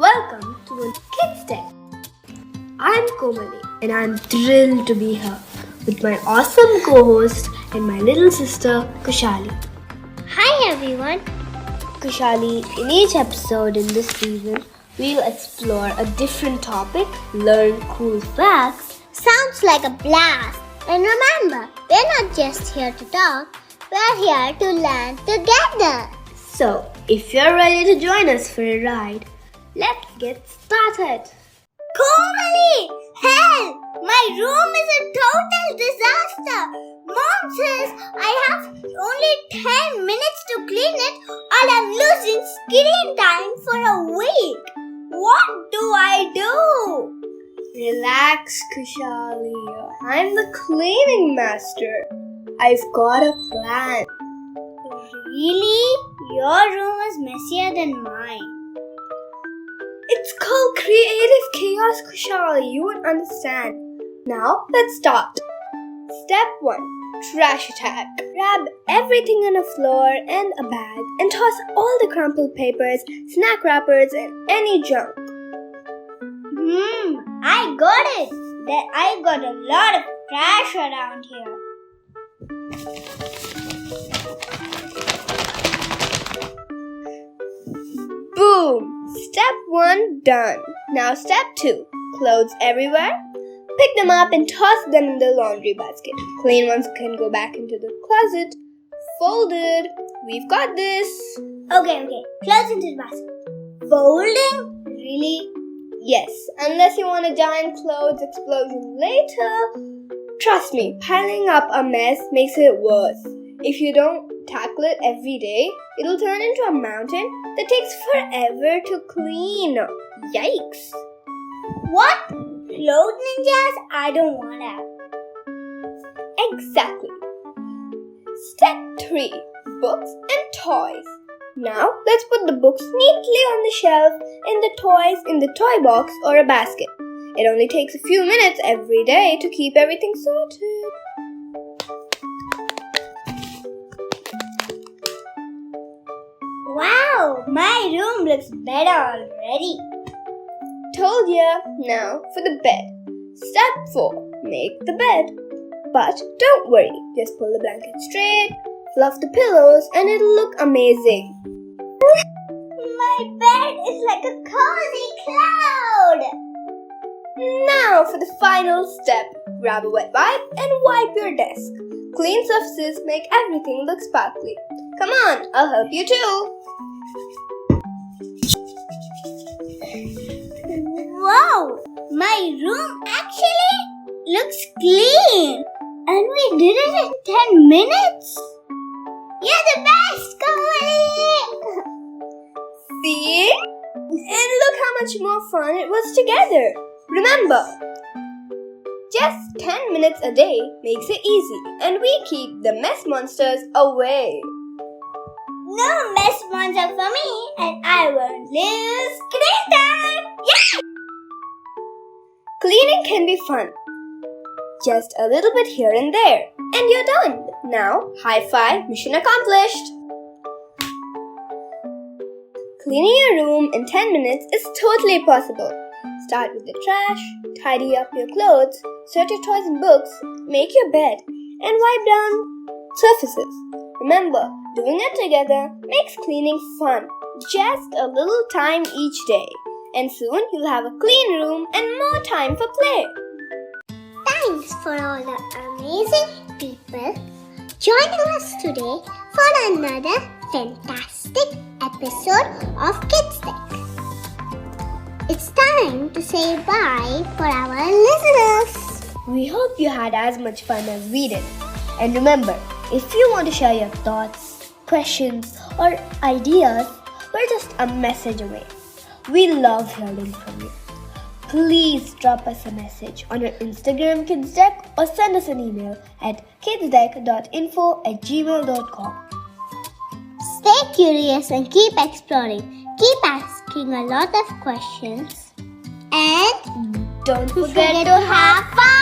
Welcome to the Kids Day. I'm Komali and I'm thrilled to be here with my awesome co-host and my little sister Kushali. Hi everyone. Kushali, in each episode in this season, we'll explore a different topic, learn cool facts. Sounds like a blast. And remember, we're not just here to talk, we're here to learn together. So, if you're ready to join us for a ride, let's get started. Komali! Help! My room is a total disaster. Mom says I have only 10 minutes to clean it or I'm losing screen time for a week. What do I do? Relax, Kushali. I'm the cleaning master. I've got a plan. Really? Your room is messier than mine. It's called creative chaos, Kushali. You won't understand. Now, let's start. Step 1. Trash attack. Grab everything on the floor and a bag and toss all the crumpled papers, snack wrappers, and any junk. I got it. I got a lot of trash around here. Boom! Step 1 done. Now step 2. Clothes everywhere. Pick them up and toss them in the laundry basket. Clean ones can go back into the closet. Folded. We've got this. Okay. Clothes into the basket. Folding? Really? Yes, unless you want a giant clothes explosion later. Trust me, piling up a mess makes it worse. If you don't tackle it every day, it'll turn into a mountain that takes forever to clean. Yikes! What? Clothes ninjas? I don't want that. Exactly. Step 3. Books and toys. Now, let's put the books neatly on the shelf and the toys in the toy box or a basket. It only takes a few minutes every day to keep everything sorted. Wow, my room looks better already. Told ya. Now for the bed. Step 4. Make the bed. But don't worry, just pull the blanket straight, fluff the pillows, and it'll look amazing. My bed is like a cozy cloud. Now for the final step. Grab a wet wipe and wipe your desk. Clean surfaces make everything look sparkly. Come on, I'll help you too. Wow, my room actually looks clean. And we did it in 10 minutes. You're the best, Komali! See? And look how much more fun it was together. Remember, just 10 minutes a day makes it easy, and we keep the mess monsters away. No mess monster for me, and I won't lose screen time! Yeah! Cleaning can be fun. Just a little bit here and there, and you're done. Now, high five, mission accomplished. Cleaning your room in 10 minutes is totally possible. Start with the trash, tidy up your clothes, sort your toys and books, make your bed, and wipe down surfaces. Remember, doing it together makes cleaning fun. Just a little time each day. And soon you'll have a clean room and more time for play. Thanks for all the amazing people joining us today for another fantastic episode of Kids Day. It's time to say bye for our listeners. We hope you had as much fun as we did. And remember, if you want to share your thoughts, questions, or ideas, we're just a message away. We love hearing from you. Please drop us a message on your Instagram Kids Deck or send us an email at kidsdeck.info@gmail.com. Stay curious and keep exploring. Keep asking a lot of questions. And don't forget to have fun!